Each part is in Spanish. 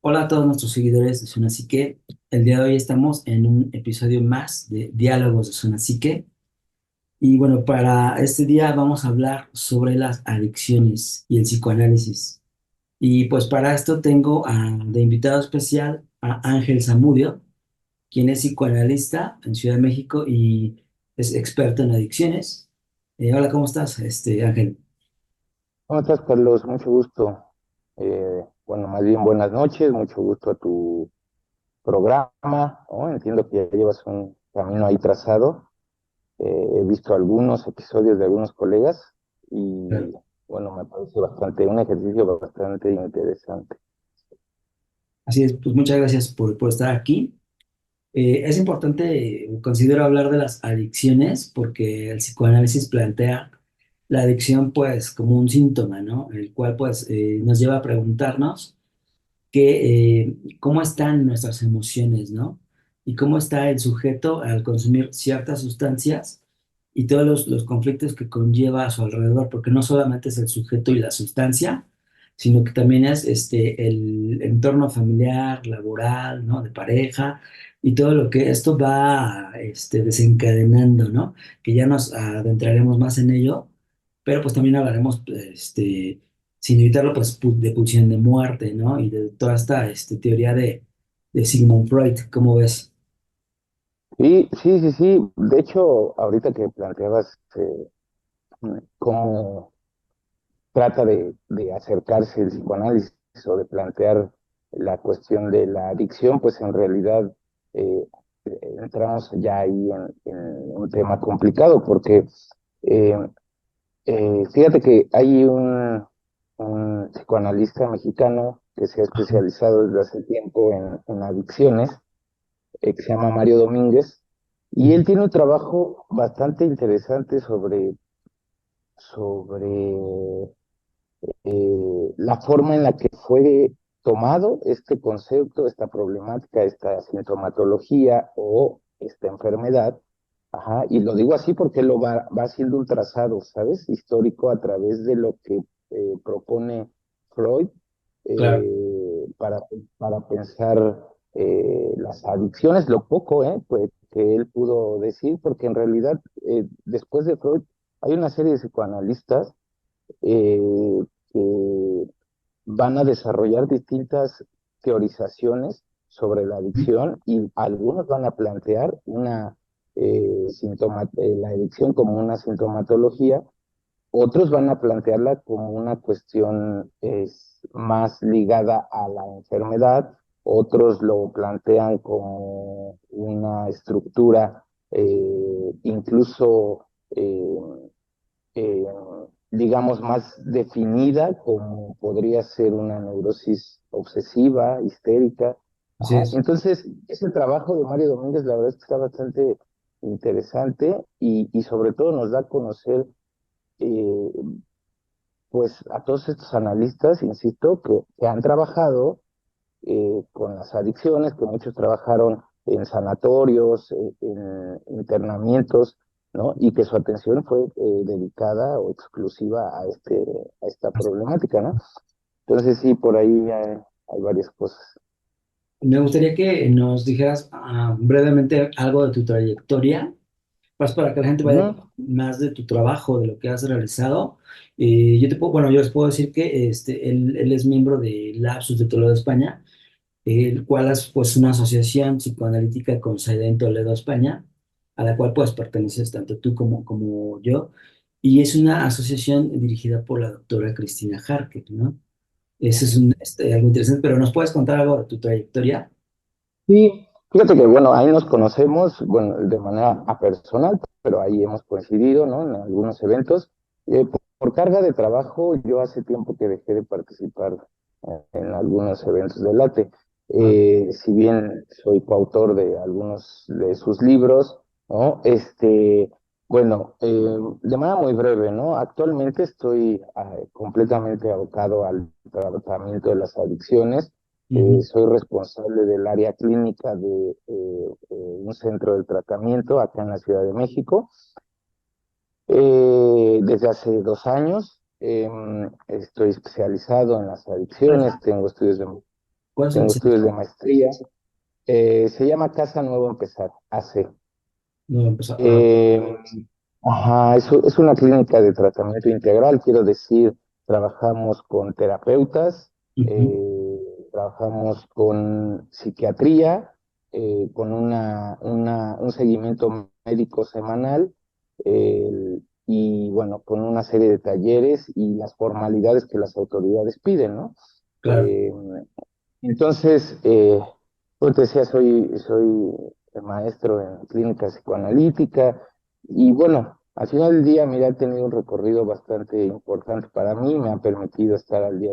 Hola a todos nuestros seguidores de Zona Psique. El día de hoy estamos en un episodio más de Diálogos de Zona Psique. Y bueno, para este día vamos a hablar sobre las adicciones y el psicoanálisis. Y pues para esto tengo de invitado especial a Ángel Zamudio, quien es psicoanalista en Ciudad de México y es experto en adicciones. Hola, ¿cómo estás, Ángel? ¿Cómo estás, Carlos? Mucho gusto. Bueno, más bien buenas noches, mucho gusto a tu programa, ¿no? Entiendo que ya llevas un camino ahí trazado. He visto algunos episodios de algunos colegas y, Claro. bueno, me parece un ejercicio bastante interesante. Así es, pues muchas gracias por estar aquí. Es importante, considero hablar de las adicciones porque el psicoanálisis plantea la adicción pues como un síntoma, ¿no? El cual pues nos lleva a preguntarnos cómo están nuestras emociones, ¿no? Y cómo está el sujeto al consumir ciertas sustancias y todos los conflictos que conlleva a su alrededor, porque no solamente es el sujeto y la sustancia, sino que también es el entorno familiar, laboral, ¿no? De pareja y todo lo que esto va desencadenando, ¿no? Que ya nos adentraremos más en ello, pero pues también hablaremos, sin evitarlo, pues de pulsión de muerte, ¿no? Y de toda esta teoría de Sigmund Freud, ¿cómo ves? Sí, sí, sí, sí. De hecho, ahorita que planteabas cómo trata de acercarse el psicoanálisis o de plantear la cuestión de la adicción, pues en realidad eh, entramos ya ahí en un tema complicado, porque eh, fíjate que hay un psicoanalista mexicano que se ha especializado desde hace tiempo en adicciones, que se llama Mario Domínguez, y él tiene un trabajo bastante interesante sobre la forma en la que fue tomado este concepto, esta problemática, esta sintomatología o esta enfermedad. Ajá, y lo digo así porque lo va haciendo un trazado, ¿sabes? Histórico a través de lo que propone Freud Claro. para, pensar las adicciones, lo poco pues, que él pudo decir, porque en realidad después de Freud hay una serie de psicoanalistas eh, que van a desarrollar distintas teorizaciones sobre la adicción y algunos van a plantear la adicción como una sintomatología, otros van a plantearla como una cuestión más ligada a la enfermedad, otros lo plantean como una estructura incluso eh, digamos, más definida, como podría ser una neurosis obsesiva, histérica. Así Ajá. es. Entonces, ese trabajo de Mario Domínguez, la verdad es que está bastante interesante y sobre todo nos da a conocer, eh, pues, a todos estos analistas, insisto, que han trabajado con las adicciones, que muchos trabajaron en sanatorios, en internamientos, ¿no? Y que su atención fue dedicada o exclusiva a esta problemática, ¿no? Entonces sí, por ahí hay varias cosas. Me gustaría que nos dijeras brevemente algo de tu trayectoria, pues para que la gente vaya Ujú. con más de tu trabajo, de lo que has realizado. Yo te puedo, bueno, yo les puedo decir que él es miembro de Lapsus de Toledo, España, el cual es pues una asociación psicoanalítica con sede en Toledo, España, a la cual pues perteneces tanto tú como yo, y es una asociación dirigida por la doctora Cristina Jarque, ¿no? Eso es algo interesante, pero ¿nos puedes contar algo de tu trayectoria? Sí, fíjate que bueno, ahí nos conocemos, bueno, de manera personal, pero ahí hemos coincidido, ¿no? En algunos eventos. Por carga de trabajo, yo hace tiempo que dejé de participar en algunos eventos de Late. Ah, Si bien soy coautor de algunos de sus libros, ¿no? Bueno, de manera muy breve, ¿no? Actualmente estoy completamente abocado al tratamiento de las adicciones. ujú. Soy responsable del área clínica de un centro de tratamiento acá en la Ciudad de México. Desde hace 2 años estoy especializado en las adicciones, tengo estudios ¿Cuál es el tengo centro? estudios de maestría. Se llama Casa Nuevo Empezar, AC. No, empezó. Ah, Eh, ajá, es una clínica de tratamiento integral, quiero decir, trabajamos con terapeutas, ujú, eh, trabajamos con psiquiatría, con un seguimiento médico semanal, y bueno, con una serie de talleres y las formalidades que las autoridades piden, ¿no? claro. Eh, entonces, como te decía, soy maestro en clínica psicoanalítica y bueno, al final del día, mira, he tenido un recorrido bastante importante para mí, me ha permitido estar al día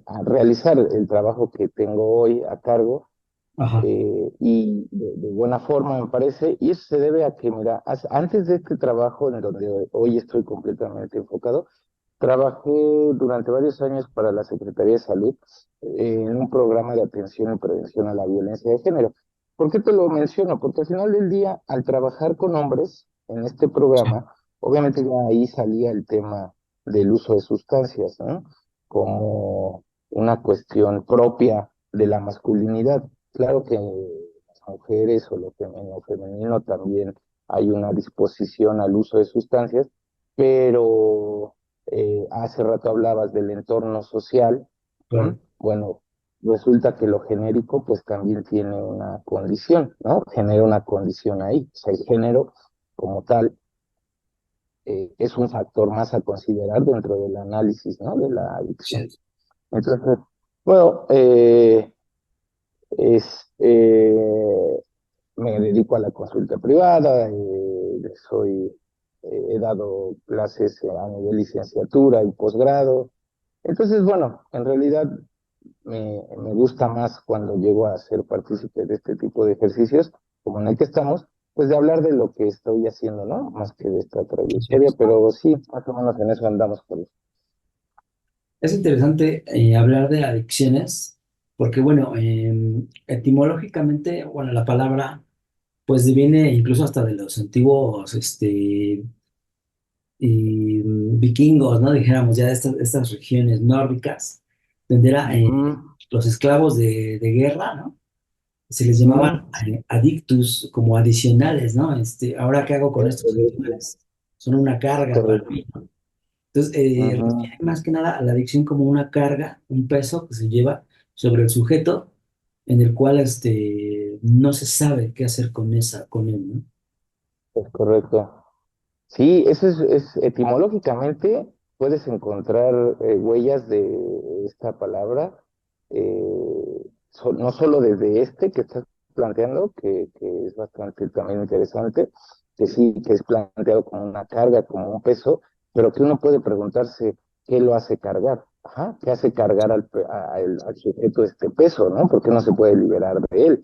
a realizar el trabajo que tengo hoy a cargo, Ajá, y de buena forma me parece, y eso se debe a que, mira, antes de este trabajo en donde hoy estoy completamente enfocado, trabajé durante varios años para la Secretaría de Salud, en un programa de atención y prevención a la violencia de género. ¿Por qué te lo menciono? Porque al final del día, al trabajar con hombres en este sí, programa, obviamente ya ahí salía el tema del uso de sustancias, ¿no? Como una cuestión propia de la masculinidad. Claro que las mujeres o en lo femenino también hay una disposición al uso de sustancias, pero hace rato hablabas del entorno social. ¿M? claro. Bueno, resulta que lo genérico pues también tiene una condición, ¿no? Genera una condición ahí. O sea, el género como tal es un factor más a considerar dentro del análisis, ¿no? De la Sí, adicción. Entonces, bueno, es, me dedico a la consulta privada, he dado clases a nivel licenciatura y posgrado. Entonces, bueno, en realidad me gusta más cuando llego a ser partícipe de este tipo de ejercicios, como en el que estamos, pues de hablar de lo que estoy haciendo, ¿no? Más que de esta así trayectoria, es. pero sí, más o menos en eso andamos por eso. Es interesante hablar de adicciones porque, bueno, etimológicamente, bueno, la palabra pues viene incluso hasta de los antiguos vikingos, ¿no? Dijéramos ya de estas regiones nórdicas, donde era Ujú, los esclavos de guerra, ¿no? Se les llamaban ujú, adictus, como adicionales, ¿no? Ahora, ¿qué hago con es estos correcto, adicionales? Son una carga para correcto. mí, ¿no? Entonces, Ujú, refiere más que nada a la adicción como una carga, un peso que se lleva sobre el sujeto, en el cual no se sabe qué hacer con él, ¿no? es correcto. Sí, eso etimológicamente puedes encontrar huellas de esta palabra, no solo desde este que estás planteando, que es bastante también interesante, que sí, que es planteado como una carga, como un peso, pero que uno puede preguntarse qué lo hace cargar, ajá, qué hace cargar al sujeto este peso, ¿no? ¿Por qué no se puede liberar de él?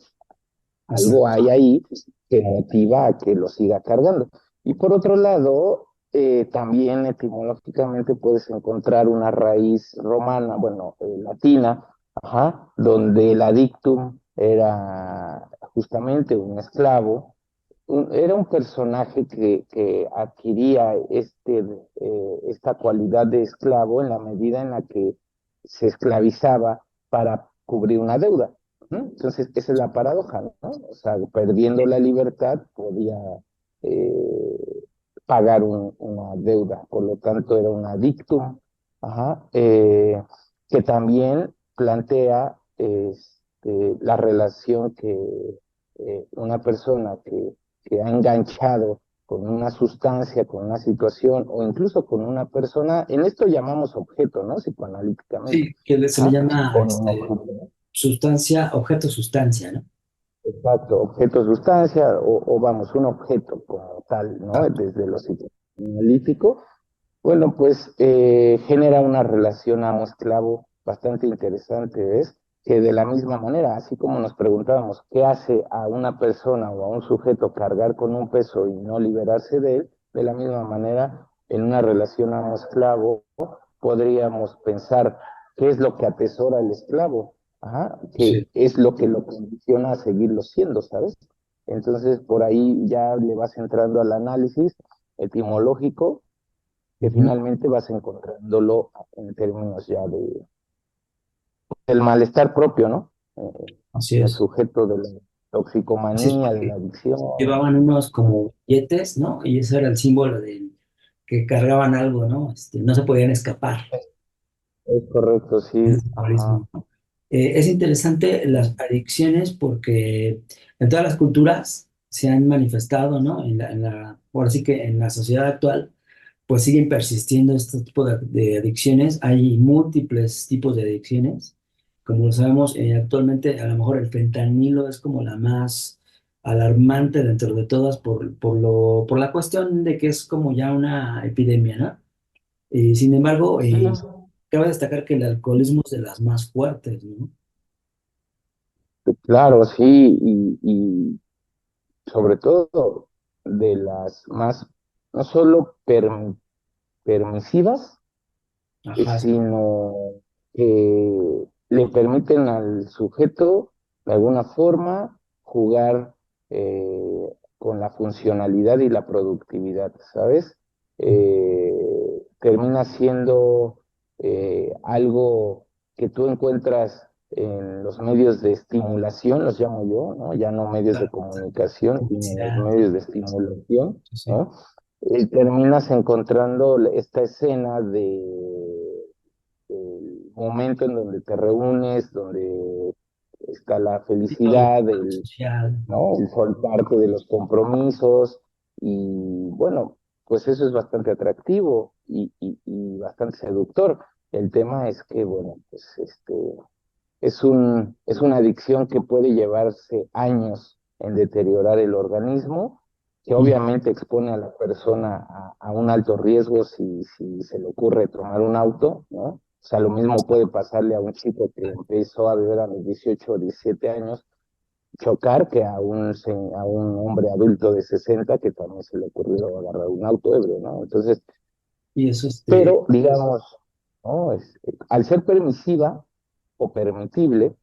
Algo Exacto. hay ahí que motiva a que lo siga cargando. Y por otro lado, también etimológicamente puedes encontrar una raíz romana, bueno, latina, ajá, donde el adictum era justamente un esclavo, era un personaje que adquiría esta cualidad de esclavo en la medida en la que se esclavizaba para cubrir una deuda. ¿No? Entonces, esa es la paradoja, ¿no? O sea, perdiendo la libertad podía eh, pagar una deuda, por lo tanto era un adictum, ajá, que también plantea la relación que una persona que ha enganchado con una sustancia, con una situación o incluso con una persona, en esto llamamos objeto, ¿no? Psicoanalíticamente. Sí, que se le ¿Ah? llama Con un objeto. sustancia, objeto sustancia, ¿no? Exacto, objeto sustancia o vamos, un objeto como tal, ¿no? Exacto. Desde lo psicoanalítico, bueno, pues genera una relación amo-esclavo bastante interesante, ¿ves? Que de la misma manera, así como nos preguntábamos qué hace a una persona o a un sujeto cargar con un peso y no liberarse de él, de la misma manera, en una relación amo-esclavo, podríamos pensar qué es lo que atesora el esclavo, ajá, que Sí. es lo que lo condiciona a seguirlo siendo, ¿sabes? Entonces, por ahí ya le vas entrando al análisis etimológico que Ujú. finalmente vas encontrándolo en términos ya el malestar propio, ¿no? Así Del es. sujeto de la Así es, toxicomanía, de la porque adicción. llevaban unos como billetes, ¿no? Y eso era el símbolo de que cargaban algo, ¿no? No se podían escapar. Es correcto, Ese sí, es el ajá. simbolismo, ¿no? Es interesante las adicciones porque en todas las culturas se han manifestado, ¿no? Ahora sí que en la sociedad actual, pues siguen persistiendo este tipo de adicciones. Hay múltiples tipos de adicciones. Como lo sabemos, actualmente a lo mejor el fentanilo es como la más alarmante dentro de todas por la cuestión de que es como ya una epidemia, ¿no? Sin embargo, Sí, cabe destacar que el alcoholismo es de las más fuertes, ¿no? claro, sí, y sobre todo de las más, no solo permisivas, Ajá, sino que le permiten al sujeto de alguna forma jugar con la funcionalidad y la productividad, ¿sabes? Termina siendo algo que tú encuentras en los medios de estimulación, los llamo yo, ¿no? Ya no medios de la comunicación, sino los publicidad, medios de estimulación, sí, sí. ¿no? Terminas encontrando esta escena del momento en donde te reúnes, donde está la Sí, todo lo felicidad, social. ¿no? El soltarte de los compromisos y bueno, pues eso es bastante atractivo y bastante seductor. El tema es que, bueno, pues es una adicción que puede llevarse años en deteriorar el organismo, que Mm. obviamente expone a la persona a un alto riesgo si se le ocurre tomar un auto, ¿no? O sea, lo mismo puede pasarle a un chico que empezó a beber a los 18 o 17 años, chocar, que a un hombre adulto de 60 que también se le ocurrió agarrar un auto ebrio, ¿no? Entonces, Y eso, pero digamos, ¿no? Al ser permisiva o permitible,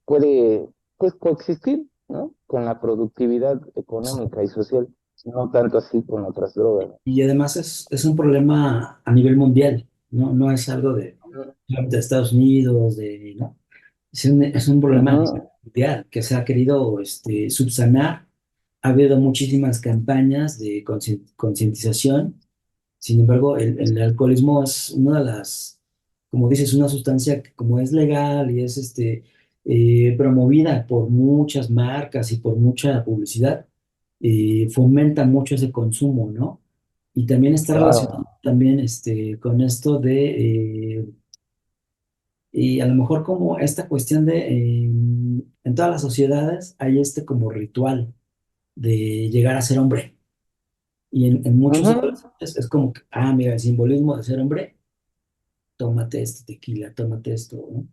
puede pues coexistir, ¿no? Con la productividad económica y social, no tanto así con otras drogas. y además es un problema a nivel mundial, ¿no? No es algo de, solamente de Estados Unidos, ¿no? Es un problema a nivel Ujú, mundial que se ha querido subsanar. Ha habido muchísimas campañas de concientización. Sin embargo, el alcoholismo es una de las, como dices, una sustancia que como es legal y es promovida por muchas marcas y por mucha publicidad, fomenta mucho ese consumo, ¿no? Y también está relacionado claro. también con esto y a lo mejor como esta cuestión en todas las sociedades hay este como ritual de llegar a ser hombre. Y en muchos Ujú, adolescentes es como que, mira, el simbolismo de ser hombre, tómate este tequila, tómate esto, ¿no?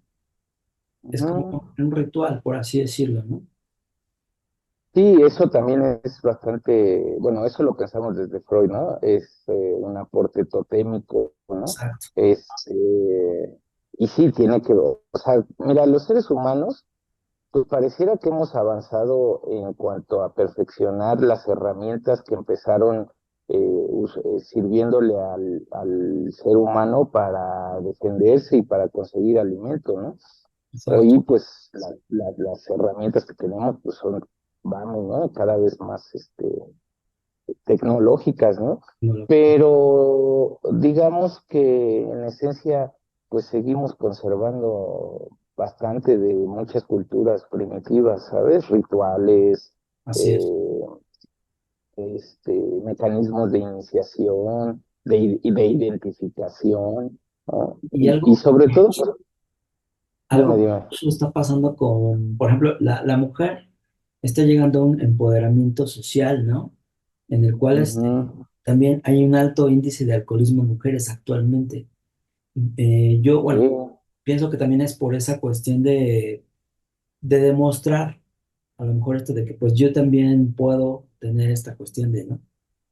Es como ujú. un ritual, por así decirlo, ¿no? Sí, eso también es bastante, bueno, eso lo pensamos desde Freud, ¿no? Es un aporte totémico, ¿no? Exacto. Es, y sí, tiene que, o sea, mira, los seres humanos, pues pareciera que hemos avanzado en cuanto a perfeccionar las herramientas que empezaron sirviéndole al ser humano para defenderse y para conseguir alimento, ¿no? Exacto. Hoy, pues, las herramientas que tenemos, pues, son, vamos, ¿no? Cada vez más, tecnológicas, ¿no? No Pero digamos que en esencia, pues seguimos conservando bastante de muchas culturas primitivas, ¿sabes? Rituales, así es. eh, mecanismos de iniciación, de identificación, ¿no? Y Y sobre todo, pues, dime, algo dime. que está pasando con, por ejemplo, la mujer está llegando a un empoderamiento social, ¿no? En el cual Ujú, también hay un alto índice de alcoholismo en mujeres actualmente. Yo, sí, bueno, pienso que también es por esa cuestión de demostrar, a lo mejor esto de que pues yo también puedo tener esta cuestión ¿no?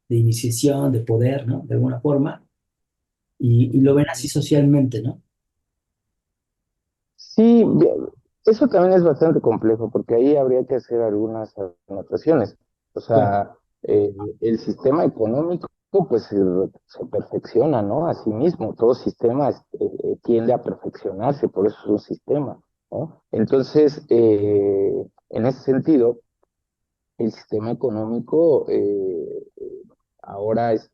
De iniciación, de poder, ¿no? De alguna forma, y lo ven así socialmente, ¿no? sí, eso también es bastante complejo porque ahí habría que hacer algunas anotaciones. O Como, sea, el sistema económico pues se perfecciona, ¿no? A sí mismo, todo sistema tiende a perfeccionarse, por eso es un sistema, ¿no? Entonces, en ese sentido, el sistema económico ahora es,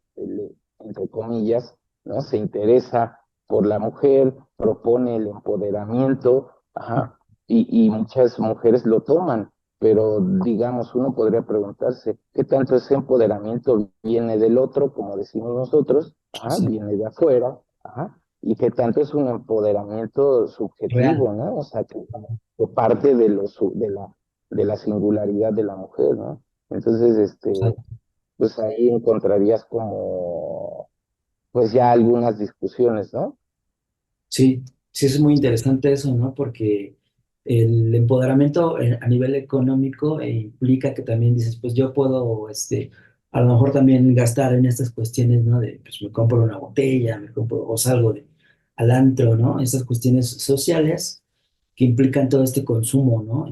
entre comillas, ¿no? Se interesa por la mujer, propone el empoderamiento, ajá, y muchas mujeres lo toman, pero digamos, uno podría preguntarse, ¿qué tanto ese empoderamiento viene del otro, como decimos nosotros, ajá, Sí, viene de afuera, ajá, y qué tanto es un empoderamiento real. subjetivo, ¿no? O sea, que parte de la singularidad de la mujer, ¿no? Entonces, pues ahí encontrarías como, pues ya algunas discusiones, ¿no? Sí, sí es muy interesante eso, ¿no? Porque el empoderamiento a nivel económico implica que también dices, pues yo puedo, a lo mejor también gastar en estas cuestiones, ¿no? De, pues me compro una botella, me compro, o salgo al antro, ¿no? Estas cuestiones sociales que implican todo este consumo, ¿no?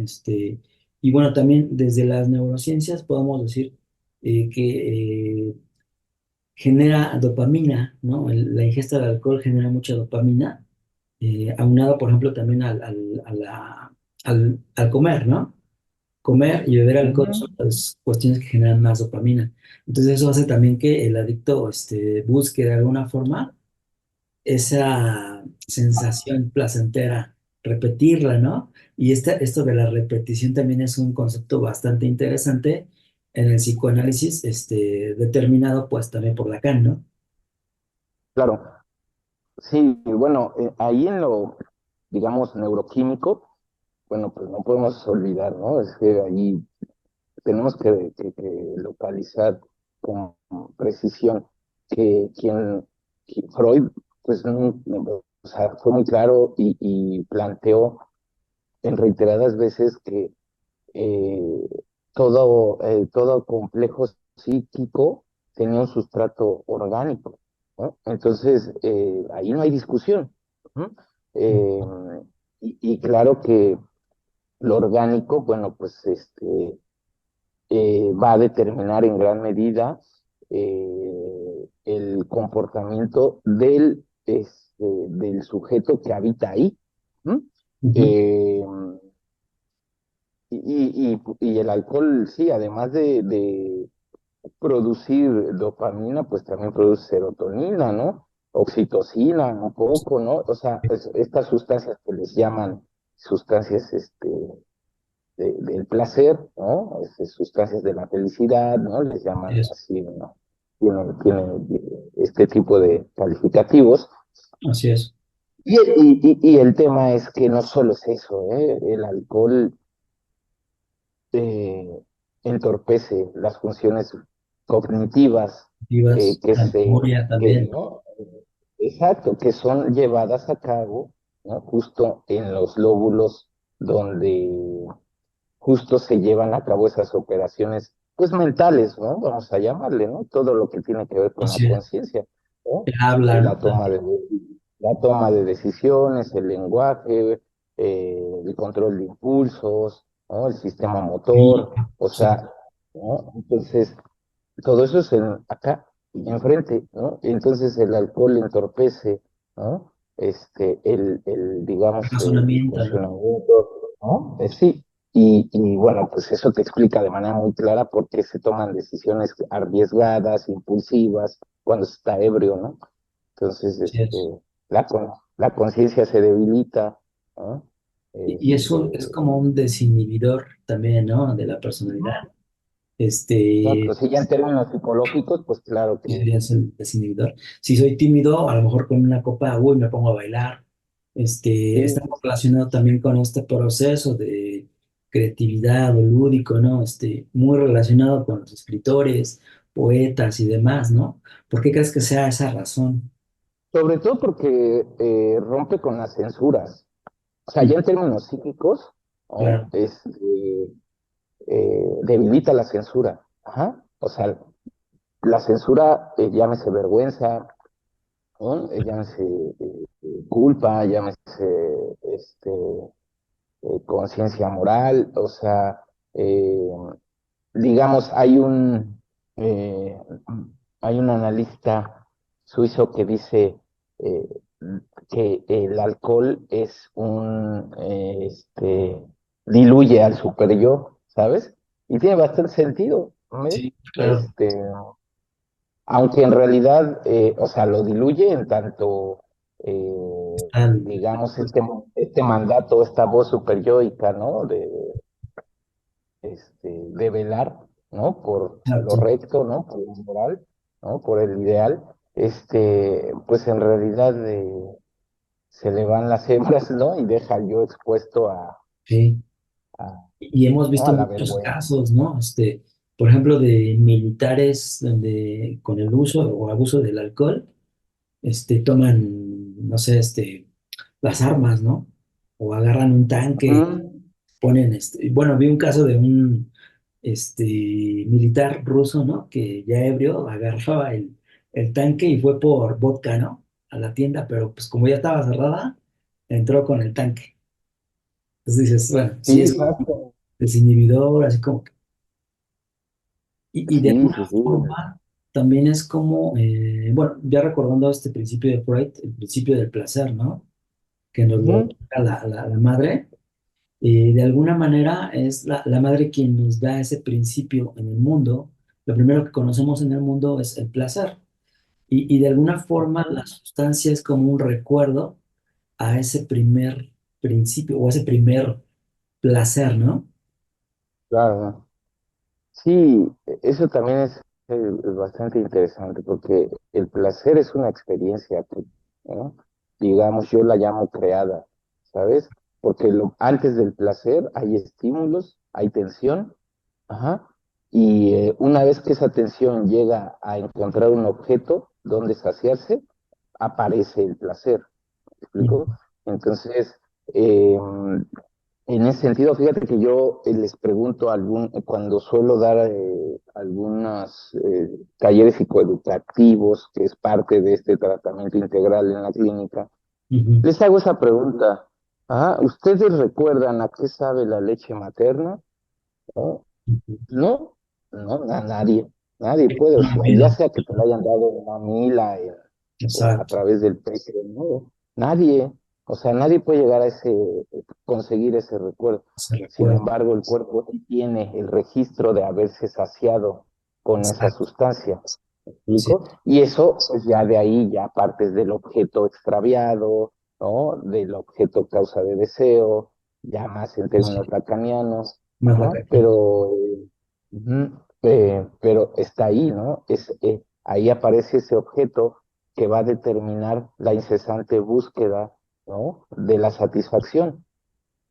Y bueno, también desde las neurociencias podemos decir que genera dopamina, ¿no? La ingesta de alcohol genera mucha dopamina, aunado, por ejemplo, también al comer, ¿no? Comer y beber alcohol Ujú. son las cuestiones que generan más dopamina. Entonces eso hace también que el adicto busque de alguna forma esa sensación placentera, repetirla, ¿no? Y esto de la repetición también es un concepto bastante interesante en el psicoanálisis, determinado pues también por Lacan, ¿no? Claro, sí, bueno, ahí en lo, digamos, neuroquímico, bueno, pues no podemos olvidar, ¿no? Es que ahí tenemos que localizar con precisión que Freud, pues, o sea, fue muy claro y planteó en reiteradas veces que eh, todo complejo psíquico tenía un sustrato orgánico, ¿no? Entonces, ahí no hay discusión. ¿No? Eh, y claro que lo orgánico, bueno, pues va a determinar en gran medida el comportamiento del sujeto que habita ahí. ¿No? Ujú. Eh, y el alcohol, sí, además de producir dopamina, pues también produce serotonina, ¿no? Oxitocina, un poco, ¿no? O sea, estas sustancias que les llaman sustancias del placer, ¿no? Sustancias de la felicidad, ¿no? Les llaman Es- así, ¿no? Tienen este tipo de calificativos. Así es. Y el tema es que no solo es eso, ¿eh? El alcohol eh, entorpece las funciones cognitivas Vivas, que la memoria también. ¿no? Exacto, que son llevadas a cabo, ¿no? Justo en los lóbulos donde justo se llevan a cabo esas operaciones, pues mentales, ¿no? Vamos a llamarle, ¿no? Todo lo que tiene que ver con la Así es. conciencia, ¿no? El habla, ¿no? La toma de decisiones, el lenguaje, el control de impulsos, ¿no? El sistema Sí, motor, o sí, sea, ¿no? Entonces, todo eso es acá, enfrente, ¿no? Entonces el alcohol entorpece, ¿no? el Digamos, el razonamiento, ¿no? funcionamiento, ¿no? Sí, y bueno, pues eso te explica de manera muy clara por qué se toman decisiones arriesgadas, impulsivas, cuando se está ebrio, ¿no? Entonces, Así es. la conciencia se debilita, ¿no? Y es como un desinhibidor también, ¿no? De la personalidad. Exacto, Este, si ya en términos psicológicos, pues claro y que sería el desinhibidor. Si soy tímido, a lo mejor con una copa, uy, me pongo a bailar. sí. Está muy relacionado también con este proceso de creatividad o lúdico, ¿no? Muy relacionado con los escritores, poetas y demás, ¿no? ¿Por qué crees que sea esa razón? Sobre todo porque rompe con las censuras. O sea, Mm, ya en términos psíquicos, ¿no? claro, Debilita la censura. Ajá. O sea, la censura, llámese vergüenza, ¿no? Llámese culpa, llámese conciencia moral, o sea, eh, digamos, eh, hay un analista suizo que dice eh, que el alcohol es diluye al super yo, ¿sabes? Y tiene bastante sentido, ¿ves? Sí, claro. Este, aunque en realidad, o sea, lo diluye en tanto, Al- digamos, este mandato, esta voz superyoica, ¿no? De velar, ¿no? Por lo Exacto. recto, ¿no? Por lo moral, ¿no? Por el ideal, pues en realidad se le van las hebras, ¿no? Y deja al yo expuesto Sí. a, Y hemos ¿no? visto A la muchos vergüenza. casos, ¿no? Por ejemplo, de militares donde con el uso o abuso del alcohol, toman, no sé, las armas, ¿no? O agarran un tanque, Ujú. ponen, bueno, vi un caso de un, militar ruso, ¿no? Que ya ebrio agarraba el tanque y fue por vodka, ¿no? A la tienda, pero pues como ya estaba cerrada, entró con el tanque. Entonces dices, bueno, sí Sí, es exacto. desinhibidor, así como y de Sí, alguna sí, sí. forma también es como, bueno, ya recordando este principio de Freud, el principio del placer, ¿no? Que nos lo Ujú. da la madre, de alguna manera es la madre quien nos da ese principio en el mundo. Lo primero que conocemos en el mundo es el placer. Y de alguna forma la sustancia es como un recuerdo a ese primer principio o ese primer placer, ¿no? Claro. Sí, eso también es bastante interesante porque el placer es una experiencia que, ¿no? Digamos, yo la llamo creada, ¿sabes? Porque antes del placer hay estímulos, hay tensión, ajá, y una vez que esa tensión llega a encontrar un objeto donde saciarse, aparece el placer, ¿me explico? Ujú, Entonces, eh, en ese sentido, fíjate que yo les pregunto cuando suelo dar algunos talleres psicoeducativos, que es parte de este tratamiento integral en la clínica, ujú, les hago esa pregunta. ¿Ustedes recuerdan a qué sabe la leche materna? ¿No? ujú. No, no, nadie, nadie puede, o No, sea, ya olvido. sea que te la hayan dado en mamila, a Exacto. través del pecho, ¿no? Nadie, o sea, nadie puede llegar a conseguir ese recuerdo. Se Sin recuerda. embargo, el cuerpo sí tiene el registro de haberse saciado con esa Exacto. sustancia. ¿Me Sí, explico? Y eso, pues ya de ahí ya partes del objeto extraviado, ¿no? Del objeto causa de deseo, ya más en sí, términos lacanianos, más la ajá, caña. pero está ahí, ¿no? Ahí aparece ese objeto que va a determinar la incesante búsqueda, ¿no? De la satisfacción.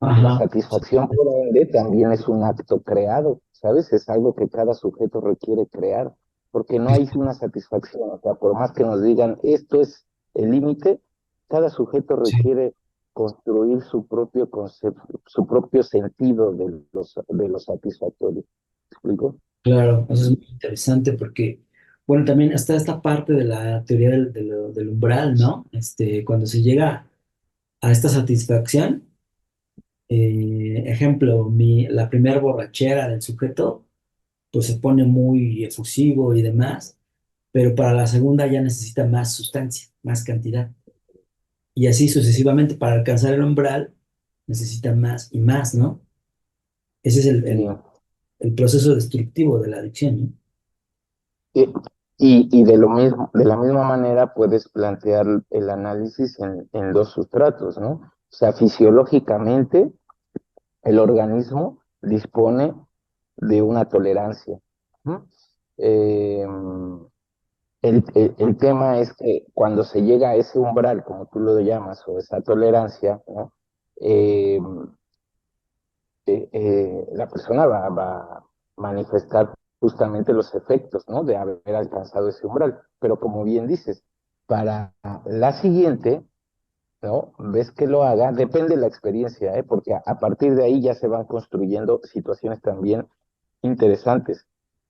Y la Ajá. satisfacción, por ende, también es un acto creado, ¿sabes? Es algo que cada sujeto requiere crear, porque no hay una satisfacción. O sea, por más que nos digan esto es el límite, cada sujeto Sí, requiere construir su propio concepto, su propio sentido de lo satisfactorio. ¿Me explico? claro, eso es muy interesante porque, bueno, también está esta parte de la teoría del umbral, ¿no? Cuando se llega a esta satisfacción, ejemplo, la primera borrachera del sujeto, pues se pone muy efusivo y demás, pero para la segunda ya necesita más sustancia, más cantidad. Y así sucesivamente, para alcanzar el umbral, necesita más y más, ¿no? Ese es el, Sí. el proceso destructivo de la adicción, ¿no? Y, y de la misma manera puedes plantear el análisis en dos sustratos, ¿no? O sea, fisiológicamente el organismo dispone de una tolerancia. ¿No? Eh, el tema es que cuando se llega a ese umbral, como tú lo llamas, o esa tolerancia, ¿no? Eh, la persona va a manifestar justamente los efectos, ¿no? De haber alcanzado ese umbral. Pero como bien dices, para la siguiente, ¿no? Ves que lo haga, depende de la experiencia, ¿eh? Porque a partir de ahí ya se van construyendo situaciones también interesantes,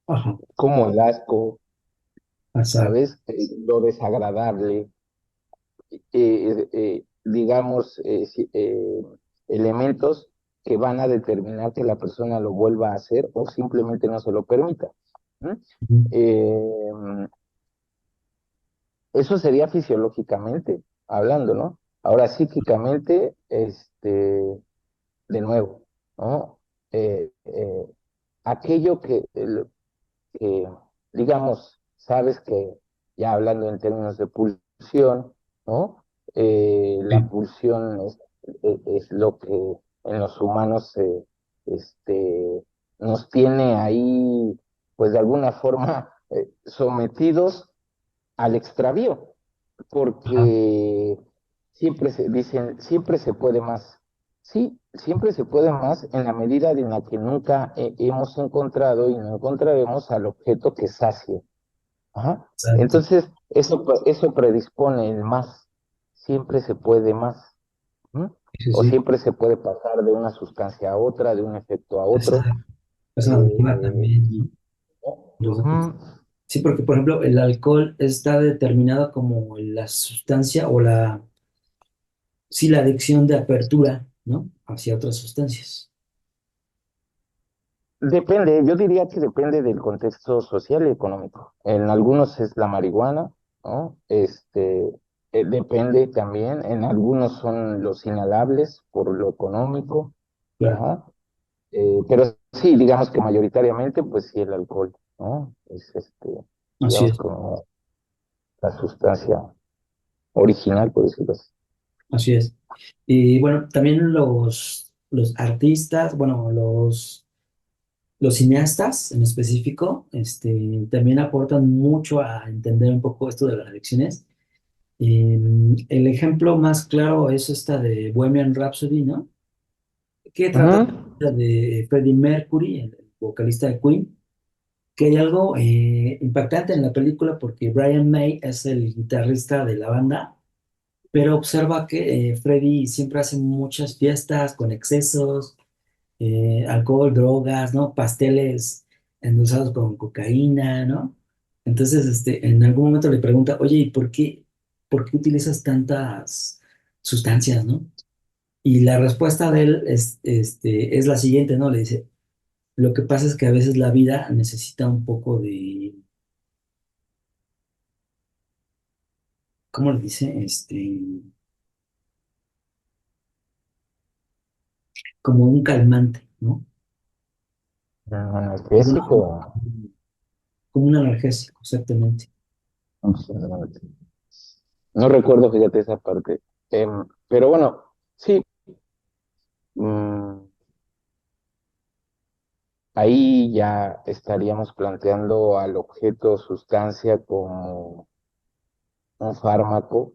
Ajá, como el asco, exacto. ¿sabes? Lo desagradable, digamos, elementos que van a determinar que la persona lo vuelva a hacer o simplemente no se lo permita. ¿Mm? Ujú. Eh, eso sería fisiológicamente hablando, ¿no? Ahora psíquicamente, de nuevo, ¿no? Aquello que, digamos, sabes que ya hablando en términos de pulsión, ¿no? La Sí. pulsión es lo que en los humanos nos tiene ahí, pues de alguna forma, sometidos al extravío, Ajá, porque siempre se dicen, siempre se puede más. Sí, siempre se puede más en la medida en la que nunca hemos encontrado y no encontraremos al objeto que sacie. Ajá. exacto. Entonces, eso predispone el más. Siempre se puede más. ¿Mm? Sí, sí, O sí. siempre se puede pasar de una sustancia a otra, de un efecto a otro. Exacto. Eso me motiva Eh, también, y- ¿no? Entonces, Ujú. sí, porque por ejemplo, el alcohol está determinado como la sustancia o sí, la adicción de apertura, ¿no? Hacia otras sustancias. Depende, yo diría que depende del contexto social y económico. En algunos es la marihuana, ¿no? Depende también, en algunos son los inhalables por lo económico, Claro, ajá. Pero sí, digamos que mayoritariamente, pues sí, el alcohol, ¿no? así Digamos, es, como la sustancia original, por decirlo así. así es. Y bueno, también los artistas, bueno, los cineastas en específico, también aportan mucho a entender un poco esto de las adicciones. El ejemplo más claro es esta de Bohemian Rhapsody, ¿no? Que trata Ujú. de Freddie Mercury, el vocalista de Queen, que hay algo impactante en la película porque Brian May es el guitarrista de la banda, pero observa que Freddie siempre hace muchas fiestas con excesos, alcohol, drogas, ¿no? Pasteles endulzados con cocaína, ¿no? Entonces, en algún momento le pregunta, oye, ¿y por qué utilizas tantas sustancias, ¿no? Y la respuesta de él es la siguiente, ¿no? Le dice, lo que pasa es que a veces la vida necesita un poco de, ¿cómo le dice? Como un calmante, ¿no? Analgésico. Como un analgésico, exactamente. No recuerdo, fíjate, esa parte. Pero bueno, sí. mm, Ahí ya estaríamos planteando al objeto sustancia como un fármaco,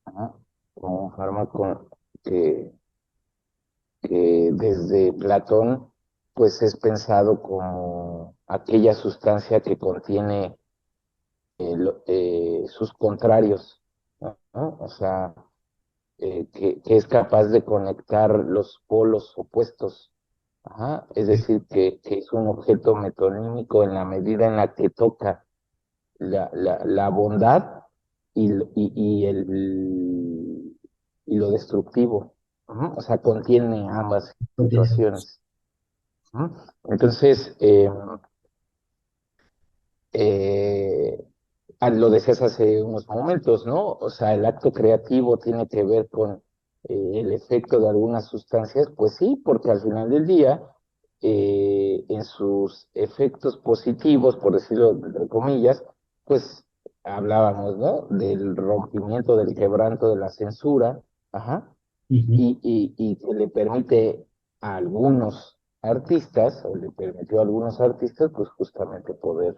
ajá, como un fármaco que, que desde Platón pues es pensado como aquella sustancia que contiene sus contrarios, ¿no? O sea, que es capaz de conectar los polos opuestos. Ajá, es decir, que es un objeto metonímico en la medida en la que toca la bondad y lo destructivo. Ujú. O sea, contiene ambas No tiene dos. situaciones. Ujú. Entonces, eh, lo decías hace unos momentos, ¿no? O sea, el acto creativo tiene que ver con el efecto de algunas sustancias, pues sí, porque al final del día, en sus efectos positivos, por decirlo entre comillas, pues hablábamos, ¿no? Del rompimiento, del quebranto de la censura, ajá, Ujú. y que le permite a algunos artistas, o le permitió a algunos artistas, pues justamente poder,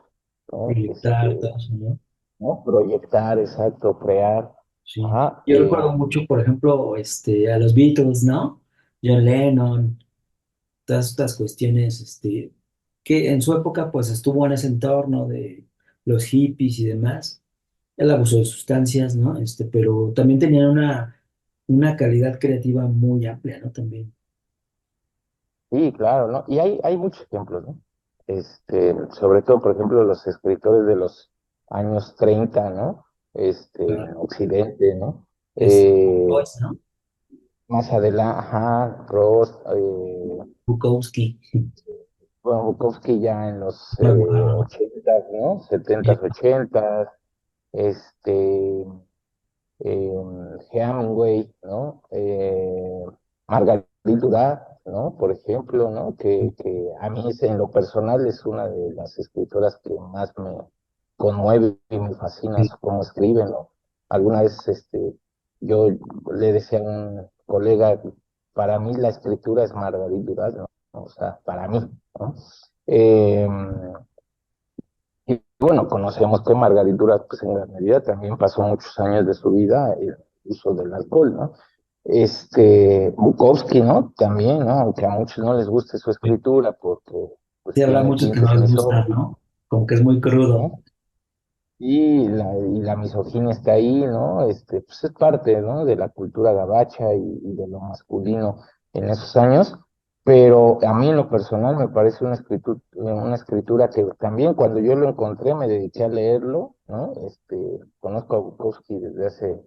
¿no? Proyectar todo eso, ¿no? ¿No? Proyectar, exacto, crear. Sí. Ajá, Yo recuerdo mucho, por ejemplo, a los Beatles, ¿no? John Lennon, todas estas cuestiones, que en su época, pues, estuvo en ese entorno de los hippies y demás. El abuso de sustancias, ¿no? Pero también tenían una calidad creativa muy amplia, ¿no? También. sí, claro, ¿no? Y hay muchos ejemplos, ¿no? Sobre todo, por ejemplo, los escritores de los años 30, ¿no? En Claro. Occidente, ¿no? Boys, Eh, ¿no? Más adelante, ajá, Ross, Bukowski. bueno, Bukowski ya en los Muy bueno, ¿no? 80, ¿no? Sí, 70, 80. este, Hemingway, ¿no? Margarita Duras, ¿no? Por ejemplo, ¿no? Que a mí en lo personal es una de las escritoras que más me conmueve y me fascina Sí, cómo escribe, ¿no? Alguna vez yo le decía a un colega, para mí la escritura es Margarita Duras, ¿no? O sea, para mí, ¿no? Eh, y bueno, conocemos que Margarita Duras, pues en gran medida también pasó muchos años de su vida el uso del alcohol, ¿no? Bukowski, ¿no? También, ¿no? Aunque a muchos no les guste su sí. escritura porque pues Sí, habrá tiene muchos que no tintes les gusta, misóginos, ¿no? Como que es muy crudo. ¿no? Y la misoginia está ahí, ¿no? Pues es parte, ¿no? De la cultura gabacha y de lo masculino en esos años, pero a mí en lo personal me parece una escritura que también cuando yo lo encontré me dediqué a leerlo, ¿no? Conozco a Bukowski desde hace,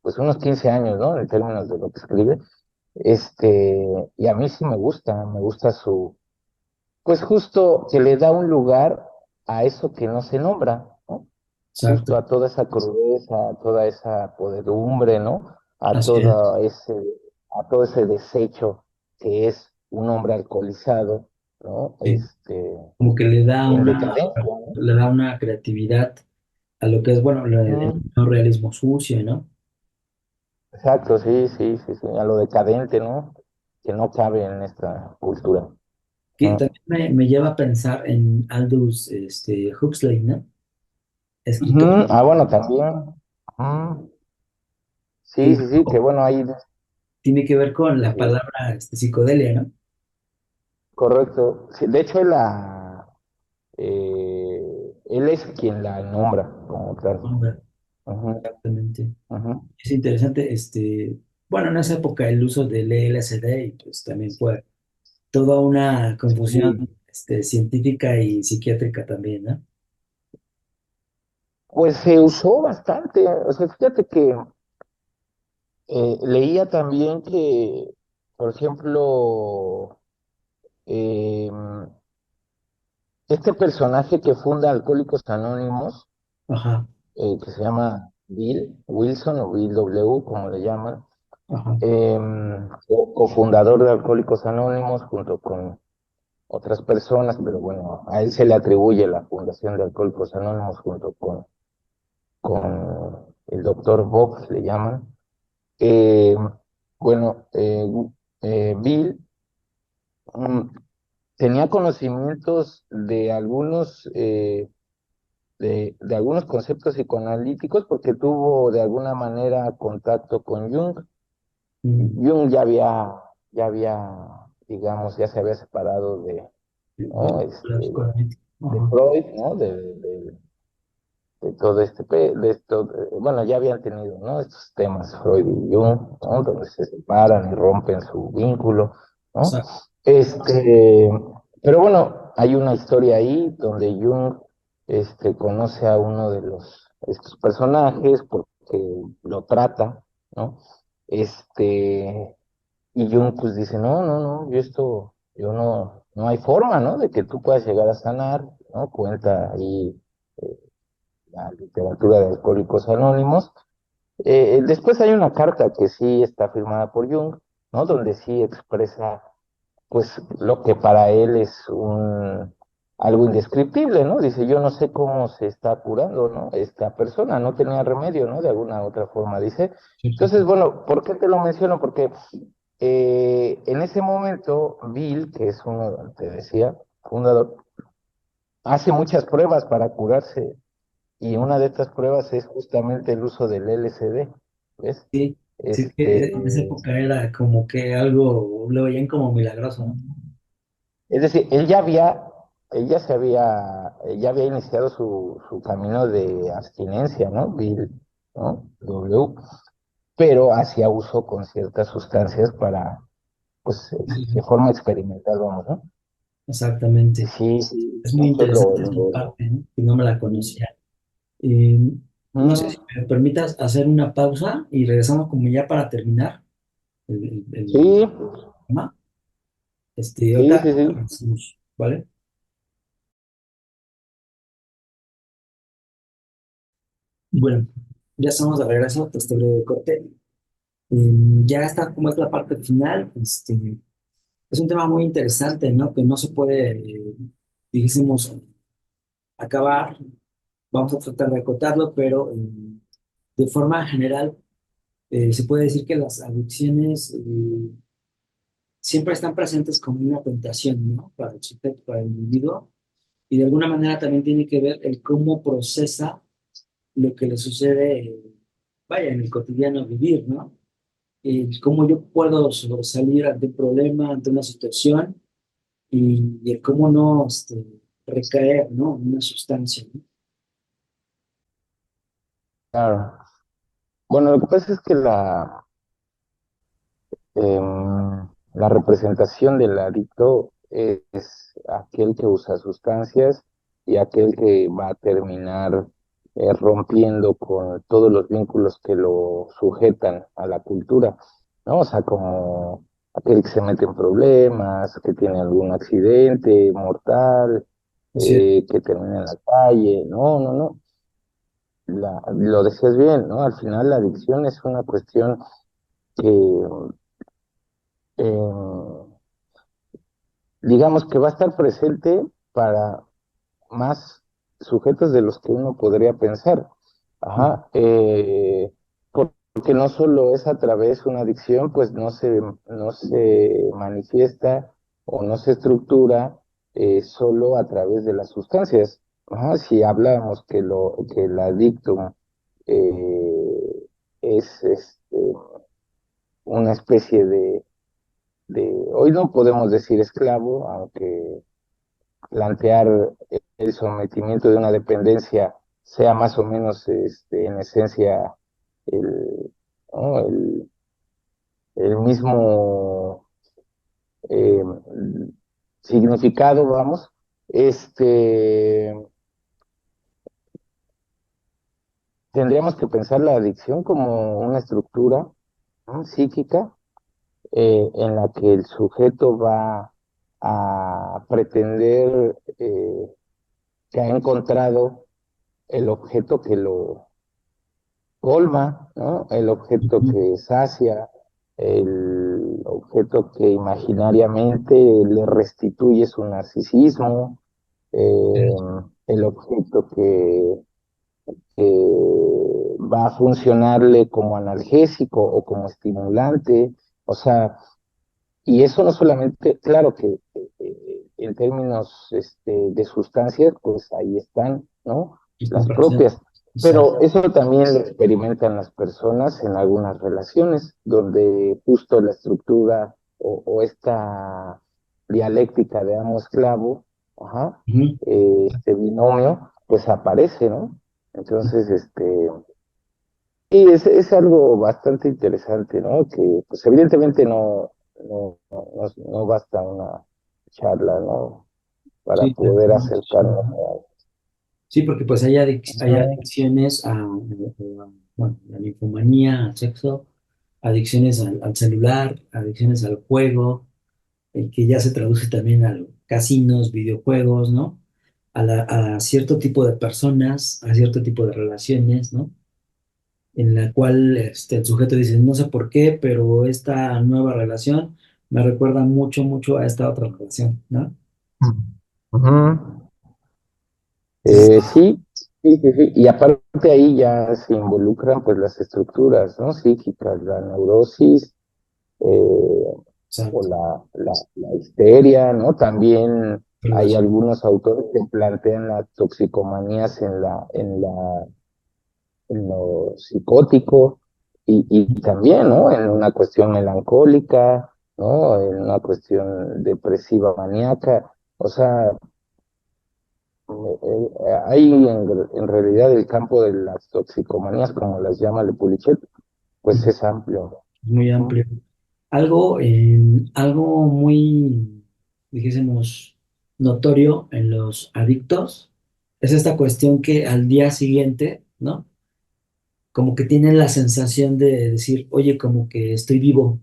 pues unos 15 años, ¿no? En términos de lo que escribe, y a mí sí me gusta pues justo que le da un lugar a eso que no se nombra, ¿no? Exacto. Justo a toda esa crudeza, a toda esa podredumbre, ¿no? Así es. A todo ese desecho que es un hombre alcoholizado, ¿no? Sí. Como que En decadencia, ¿no? le da una creatividad a lo que es, bueno, el Mm, realismo sucio, ¿no? exacto, sí, sí, sí, sí, a lo decadente, ¿no? Que no cabe en esta cultura. Que Mm. también me lleva a pensar en Aldous Huxley, ¿no? Escritor, Ujú. Ah, bueno, también. Ujú. que Sí, sí, sí, que bueno, ahí, tiene que ver con la eh, palabra psicodelia, ¿no? correcto. Sí, de hecho, él es quien la nombra como tal. Hombre, Ujú, exactamente. ujú. Es interesante, bueno, en esa época el uso del LSD y pues también fue toda una confusión, Sí, científica y psiquiátrica también, ¿no? pues se usó bastante. O sea, fíjate que leía también que, por ejemplo, eh, este personaje que funda Alcohólicos Anónimos, Ajá, que se llama Bill Wilson o Bill W, como le llaman, ajá, eh, cofundador de Alcohólicos Anónimos junto con otras personas, pero bueno, a él se le atribuye la fundación de Alcohólicos Anónimos junto con el doctor Bob, le llaman. Eh, bueno, Bill mm, tenía conocimientos de de algunos conceptos psicoanalíticos porque tuvo de alguna manera contacto con Jung. mm, Jung ya había, digamos, ya se había separado ¿no? la psicoanalítica, De ajá, Freud, ¿no? De todo de esto, bueno, ya habían tenido, ¿no? Estos temas, Freud y Jung, ¿no? Donde se separan y rompen su vínculo, ¿no? exacto, Este, pero bueno, hay una historia ahí donde Jung, conoce a uno de estos personajes porque lo trata, ¿no? Este, y Jung pues dice, no, no, no, yo no hay forma, ¿no? De que tú puedas llegar a sanar, ¿no? Cuenta ahí la literatura de Alcohólicos Anónimos. Después hay una carta que sí está firmada por Jung, ¿no? Donde sí expresa, pues, lo que para él es algo indescriptible, ¿no? Dice, yo no sé cómo se está curando, ¿no? Esta persona no tenía remedio, ¿no? De alguna otra forma, dice. sí, sí, Entonces, sí, bueno, ¿por qué te lo menciono? Porque en ese momento, Bill, que es uno, te decía, fundador, hace muchas pruebas para curarse y una de estas pruebas es justamente el uso del LSD, ¿ves? sí, sí, que en esa época era como que algo, lo veían como milagroso, ¿no? Es decir, él ya había iniciado su camino de abstinencia, ¿no? Bill, ¿no? W, pero hacía uso con ciertas sustancias para, pues, Sí, sí, de sí, forma experimental, vamos, ¿no? exactamente. Sí, sí, Es muy eso es interesante esa parte, ¿no? Que no me la conocía. Eh, no sé si Mm, me permitas hacer una pausa y regresamos como ya para terminar el sí, tema. sí, Ahorita sí, sí. regresamos, ¿vale? Bueno, ya estamos de regreso de este breve corte. Ya está como es la parte final. Es un tema muy interesante, ¿no? Que no se puede, dijésemos, acabar. Vamos a tratar de acotarlo, pero de forma general se puede decir que las adicciones siempre están presentes como una tentación, ¿no? Para el sujeto, para el individuo, y de alguna manera también tiene que ver el cómo procesa lo que le sucede, vaya, en el cotidiano vivir, ¿no? Cómo yo puedo sobresalir ante un problema, ante una situación, y el cómo no recaer, ¿no? En una sustancia, ¿no? Claro. Bueno, lo que pasa es que la representación del adicto es aquel que usa sustancias y aquel que va a terminar rompiendo con todos los vínculos que lo sujetan a la cultura, ¿no? O sea, como aquel que se mete en problemas, que tiene algún accidente mortal, Así es. que termina en la calle. No, no, no. Lo decías bien, ¿no? Al final la adicción es una cuestión que eh, digamos que va a estar presente para más sujetos de los que uno podría pensar. Ajá, porque no solo es a través de una adicción, pues no se manifiesta o no se estructura solo a través de las sustancias. Ajá, si hablamos que el adicto es una especie hoy no podemos decir esclavo, aunque plantear el sometimiento de una dependencia sea más o menos en esencia el, ¿no? el mismo eh, significado, vamos, este, tendríamos que pensar la adicción como una estructura, ¿no? Psíquica en la que el sujeto va a pretender que ha encontrado el objeto que lo colma, ¿no? El objeto Ujú. que sacia, el objeto que imaginariamente le restituye su narcisismo, eh, el objeto que va a funcionarle como analgésico o como estimulante, o sea, y eso no solamente, claro que en términos de sustancias, pues ahí están, ¿no? Están Las presentes. propias. Pero Exacto. eso también lo experimentan las personas en algunas relaciones, donde justo la estructura o esta dialéctica de amo esclavo, ajá, Ujú. este binomio, pues aparece, ¿no? Entonces, y es algo bastante interesante, ¿no? Que pues evidentemente no basta una charla, ¿no? Para Sí, poder acercarnos a... sí, porque pues hay Ujú, adicciones bueno, a la ninfomanía, al sexo, adicciones al celular, adicciones al juego, que ya se traduce también a los casinos, videojuegos, ¿no? A cierto tipo de personas, a cierto tipo de relaciones, ¿no? En la cual el sujeto dice, no sé por qué, pero esta nueva relación me recuerda mucho, mucho a esta otra relación, ¿no? ujú. Entonces, Sí, sí, sí, sí. Y aparte ahí ya se involucran pues las estructuras, ¿no? Psíquicas, la neurosis, o exacto. la histeria, ¿no? También hay Relación. algunos autores que plantean las toxicomanías en lo psicótico y también, ¿no? En una cuestión melancólica, ¿no? En una cuestión depresiva maníaca. O sea, hay en realidad el campo de las toxicomanías, como las llama Le Poulichet, pues Ujú. es amplio, Muy ¿no? amplio. Algo muy, dijésemos, notorio en los adictos es esta cuestión que al día siguiente, ¿no? Como que tienen la sensación de decir, oye, como que estoy vivo,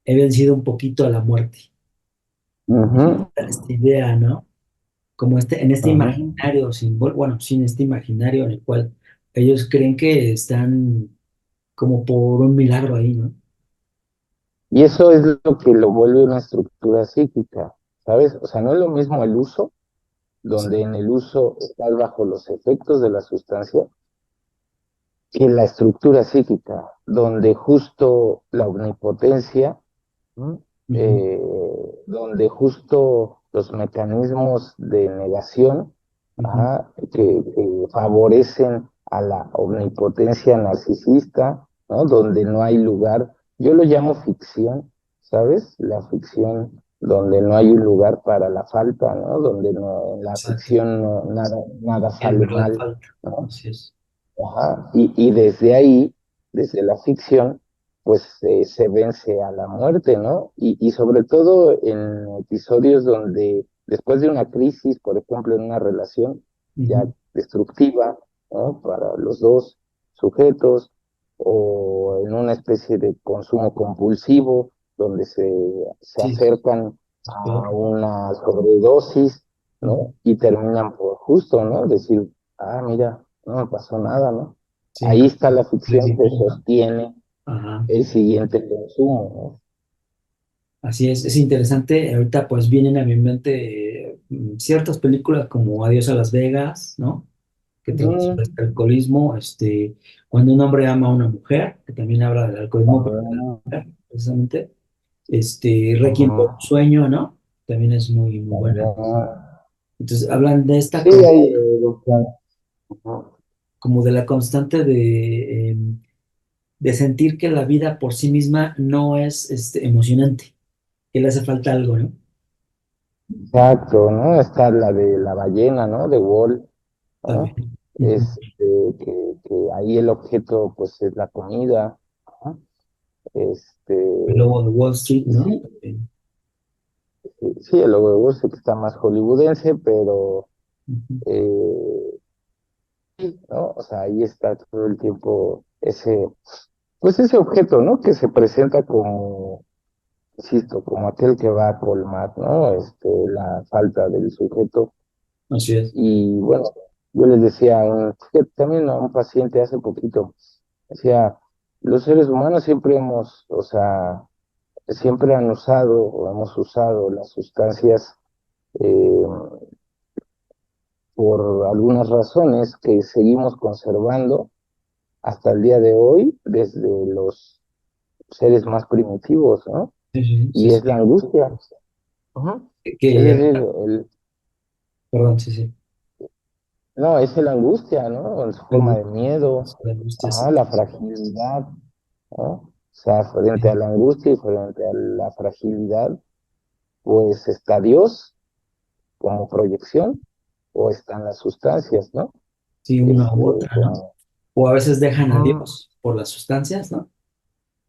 he vencido un poquito a la muerte. Ujú, Esta idea, ¿no? Como en este ujú, imaginario simbólico, bueno, sin este imaginario en el cual ellos creen que están como por un milagro ahí, ¿no? Y eso es lo que lo vuelve una estructura psíquica, ¿sabes? O sea, no es lo mismo el uso, Sí. donde en el uso estás bajo los efectos de la sustancia, que la estructura psíquica, donde justo la omnipotencia, ¿no? Ujú. Donde justo los mecanismos de negación, Ujú. que favorecen a la omnipotencia narcisista, ¿no? Donde no hay lugar, yo lo llamo ficción, ¿sabes? La ficción donde no hay un lugar para la falta, ¿no? Donde no, en la Exacto. ficción nada Y en sale verdad mal, falta. ¿no? Así es. Ajá. Y desde ahí, desde la ficción, pues se vence a la muerte, ¿no? Y sobre todo en episodios donde después de una crisis, por ejemplo, en una relación ya Ujú. destructiva, ¿no? Para los dos sujetos, o en una especie de consumo compulsivo, donde se Sí, sí, acercan es a peor. una sobredosis, Ujú. ¿no? Y terminan por justo, ¿no? Decir, mira, no me pasó nada, ¿no? Sí, Ahí como está la les ficción que digo, ¿no? sostiene Ajá. el siguiente consumo, Así es interesante. Ahorita pues vienen a mi mente ciertas películas como Adiós a Las Vegas, ¿no? Que ¿no? trata sobre este alcoholismo, cuando un hombre ama a una mujer, que también habla del alcoholismo, pero de la mujer, precisamente, Requiem por un Ajá, sueño, ¿no? También es muy, muy buena. ajá. Entonces hablan de esta Sí, hay ajá. como de la constante de sentir que la vida por sí misma no es emocionante, que le hace falta algo, ¿no? Exacto, ¿no? Está la de la ballena, ¿no? De Wall, ¿no? También. Ujú. Este, que ahí el objeto, pues, es la comida, ¿no? Este, El lobo de Wall Street, y ¿no? sí, sí, el logo de Wall Street está más hollywoodense, pero Ujú. eh, ¿no? O sea, ahí está todo el tiempo pues ese objeto, ¿no? Que se presenta como, insisto, como aquel que va a colmar, ¿no? La falta del sujeto. Así es. Y bueno, yo les decía también a un paciente hace poquito, decía, los seres humanos siempre o sea, siempre han usado o hemos usado las sustancias eh, por algunas razones que seguimos conservando hasta el día de hoy, desde los seres más primitivos, ¿no? Sí, sí, sí, Y es sí. la angustia. Ujú. Es Que, decir, perdón, sí, sí. no, es la angustia, ¿no? En su La forma de angustia, miedo, la angustia, sí. la fragilidad, ¿no? O sea, frente a Sí, la angustia y frente a la fragilidad, pues está Dios como proyección o están las sustancias, ¿no? sí, una u otra, ¿no? Como, O a veces dejan a ujú. Dios por las sustancias, ¿no?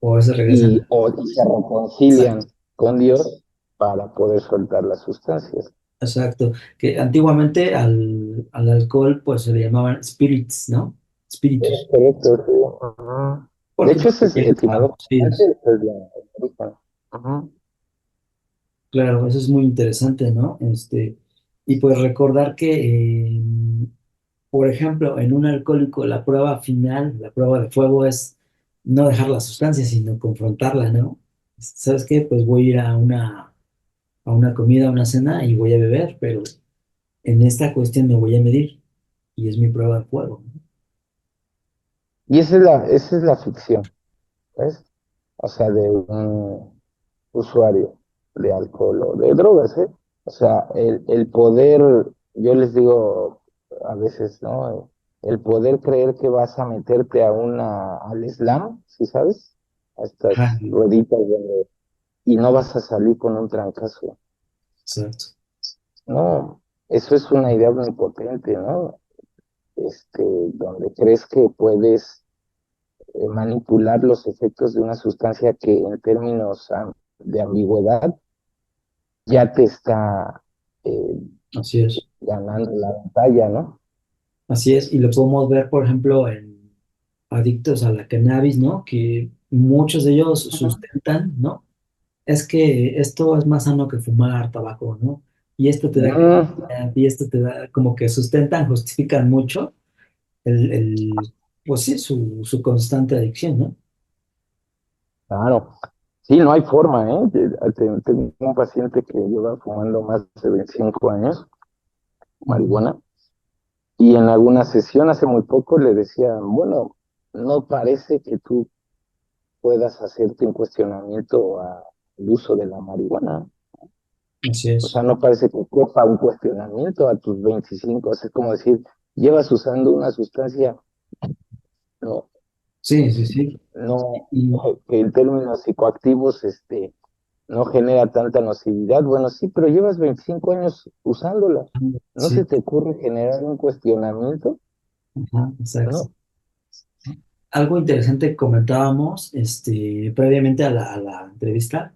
O a veces regresan a... Y se reconcilian Exacto, con Dios para poder soltar las sustancias. exacto. Que antiguamente al alcohol pues se le llamaban spirits, ¿no? Es Espíritus. correcto, sí. Ajá. De Porque hecho, ese es también estaban etimológicamente poseídos. esa es la origen. Ajá. Claro, eso es muy interesante, ¿no? Y pues recordar que, por ejemplo, en un alcohólico la prueba final, la prueba de fuego es no dejar la sustancia, sino confrontarla, ¿no? ¿Sabes qué? Pues voy a ir a una comida, a una cena y voy a beber, pero en esta cuestión me voy a medir y es mi prueba de fuego, ¿no? Y esa es la ficción, ¿ves? O sea, de un usuario de alcohol o de drogas, ¿eh? O sea, el poder, yo les digo a veces, ¿no? El poder creer que vas a meterte al slam, ¿sí sabes? A Ajá, estas rueditas y no vas a salir con un trancazo. exacto. No, eso es una idea muy potente, ¿no? Donde crees que puedes manipular los efectos de una sustancia que en términos de ambigüedad ya te está eh, Así es. ganando la batalla, ¿no? Así es. Y lo podemos ver, por ejemplo, en adictos a la cannabis, ¿no? Que muchos de ellos Ujú. sustentan, ¿no? Es que esto es más sano que fumar tabaco, ¿no? Y esto te da Mm, creatividad, y esto te da, como que sustentan, justifican mucho pues sí, su constante adicción, ¿no? Claro. Sí, no hay forma, ¿eh? Tengo un paciente que lleva fumando más de 25 años, Ujú. marihuana, y en alguna sesión hace muy poco le decía, bueno, no parece que tú puedas hacerte un cuestionamiento al uso de la marihuana. Así O es. sea, no parece que copa un cuestionamiento a tus 25. O sea, es como decir, llevas usando una sustancia, no, Sí, sí, sí. no, Y, que en términos psicoactivos, no genera tanta nocividad. Bueno, sí, pero llevas 25 años usándola. ¿No se sí, te ocurre generar un cuestionamiento? ajá, exacto. No. Algo interesante que comentábamos previamente a la entrevista,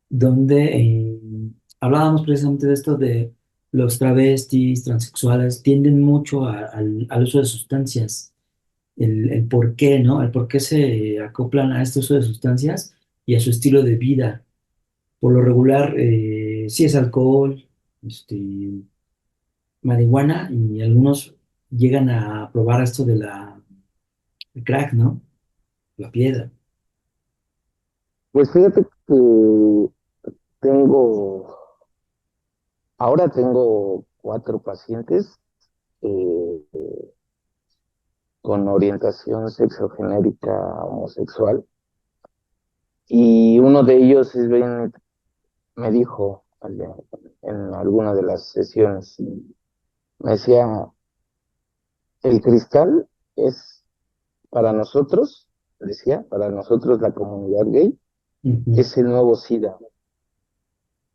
donde hablábamos precisamente de esto de los travestis, transexuales, tienden mucho al uso de sustancias, el por qué, ¿no? El por qué se acoplan a este uso de sustancias y a su estilo de vida. Por lo regular, sí es alcohol, marihuana y algunos llegan a probar esto de el crack, ¿no? La piedra. Pues fíjate que tengo, ahora tengo 4 pacientes eh, con orientación sexogenérica homosexual y uno de ellos me dijo en alguna de las sesiones, me decía, el cristal es para nosotros, decía, para nosotros la comunidad gay, Ujú, es el nuevo SIDA,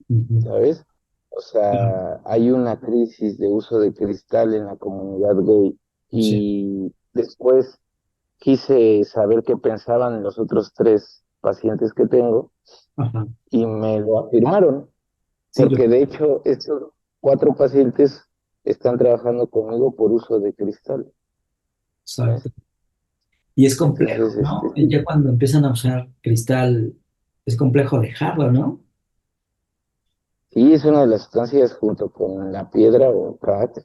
ujú. ¿sabes? O Claro, sea, hay una crisis de uso de cristal en la comunidad gay sí, y después quise saber qué pensaban los otros 3 pacientes que tengo ajá, y me lo afirmaron, sí, porque de hecho estos 4 pacientes están trabajando conmigo por uso de cristal, ¿ves? exacto. Y es complejo, Entonces, ¿no? Y sí, ya cuando empiezan a usar cristal, es complejo dejarlo, ¿no? sí, es una de las sustancias junto con la piedra o crack,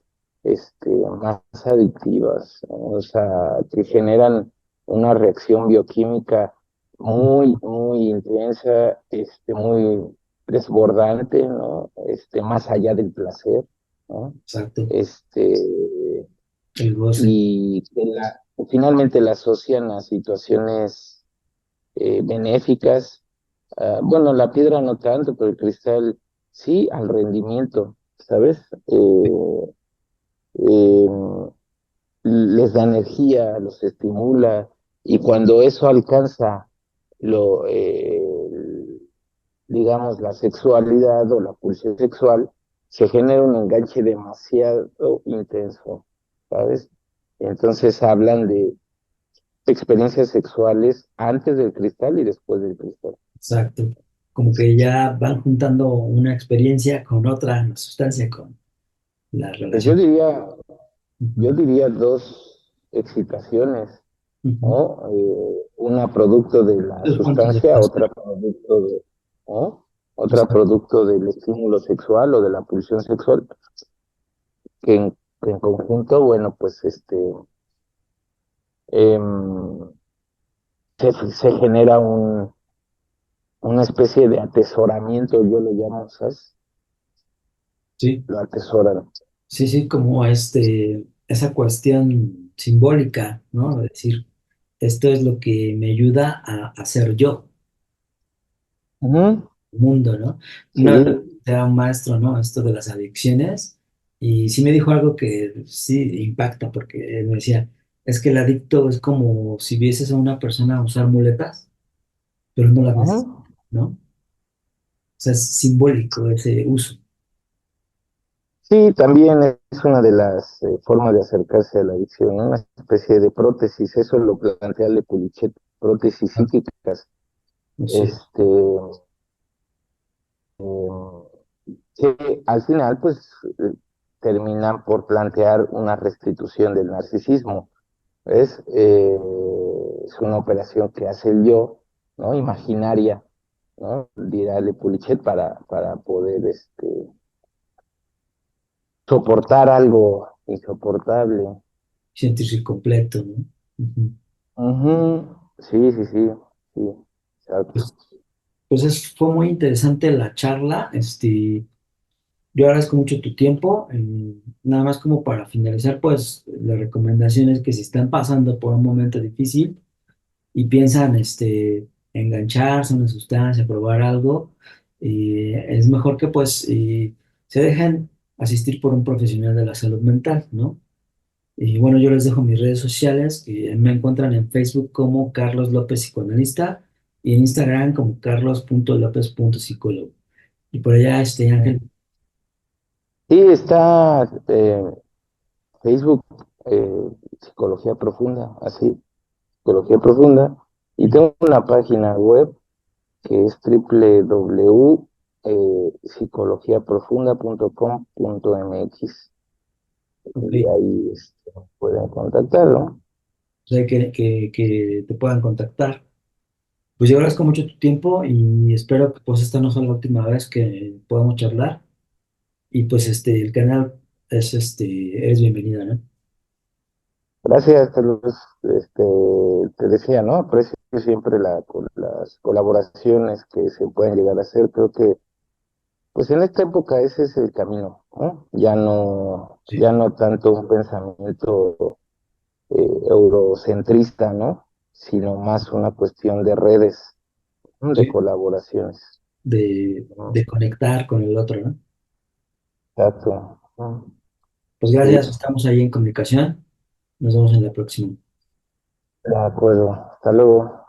más adictivas, ¿no? O sea, que generan una reacción bioquímica muy, muy intensa, muy desbordante, ¿no? Más allá del placer, ¿no? Exacto, Este, el goce. y finalmente la asocian a situaciones benéficas. Bueno, la piedra no tanto, pero el cristal sí, al rendimiento, ¿sabes? Eh, Les da energía, los estimula, y cuando eso alcanza lo, digamos, la sexualidad o la pulsión sexual, se genera un enganche demasiado intenso, ¿sabes? Entonces hablan de experiencias sexuales antes del cristal y después del cristal. Exacto. Como que ya van juntando una experiencia con otra, una sustancia con la Pues relación. yo Ujú, diría 2 excitaciones, ujú. ¿no? Una producto de la Dos puntos de sustancia, placer. otra producto ¿no? Otra Exacto. producto del estímulo sexual o de la pulsión sexual, que en conjunto, bueno, pues em, se genera una especie de atesoramiento, yo lo llamo, ¿sabes? Sí, Lo atesoran. sí, sí, como esa cuestión simbólica, ¿no? De decir, esto es lo que me ayuda a ser yo, Ujú. mundo, ¿no? Sí, Una vez era un maestro, ¿no? Esto de las adicciones, y sí me dijo algo que sí impacta, porque él me decía, es que el adicto es como si vieses a una persona usar muletas, pero no las necesita, ujú. ¿no? O sea, es simbólico ese uso. Sí, también es una de las formas de acercarse a la adicción, ¿no? Una especie de prótesis, eso lo plantea Le Poulichet, prótesis Ah, psíquicas, así es. este, que al final pues eh, terminan por plantear una restitución del narcisismo, ¿ves? Es una operación que hace el yo, ¿no? Imaginaria, ¿no? Dirá Le Poulichet para poder soportar algo insoportable. Sentirse completo, ¿no? Ujú. Ujú. Sí, sí, sí, sí, exacto. Pues, pues fue muy interesante la charla. Yo agradezco mucho tu tiempo. Nada más como para finalizar, pues la recomendación es que si están pasando por un momento difícil y piensan engancharse a una sustancia, probar algo, es mejor que pues se dejen asistir por un profesional de la salud mental, ¿no? Y bueno, yo les dejo mis redes sociales, que me encuentran en Facebook como Carlos López Psicoanalista y en Instagram como carlos.lopez.psicólogo. Y por allá, Ángel, Sí, está Facebook, Psicología Profunda, así, Psicología Profunda. Y tengo una página web que es www.psicologiaprofunda.com.mx ok, y ahí pueden contactarlo. o sea, que te puedan contactar. Pues yo agradezco mucho tu tiempo y espero que pues esta no sea la última vez que podamos charlar. Y pues el canal es eres bienvenida, ¿no? Gracias, Carlos. Este, te decía, ¿no? Aprecio siempre las colaboraciones que se pueden llegar a hacer. Creo que, pues en esta época ese es el camino, ¿no? Sí, Ya no tanto un pensamiento eurocentrista, ¿no? Sino más una cuestión de redes, ¿no? De sí, colaboraciones, ¿no? de conectar con el otro, ¿no? Exacto. ¿No? Pues Sí, gracias, estamos ahí en comunicación. Nos vemos en la próxima. de acuerdo. Hasta luego.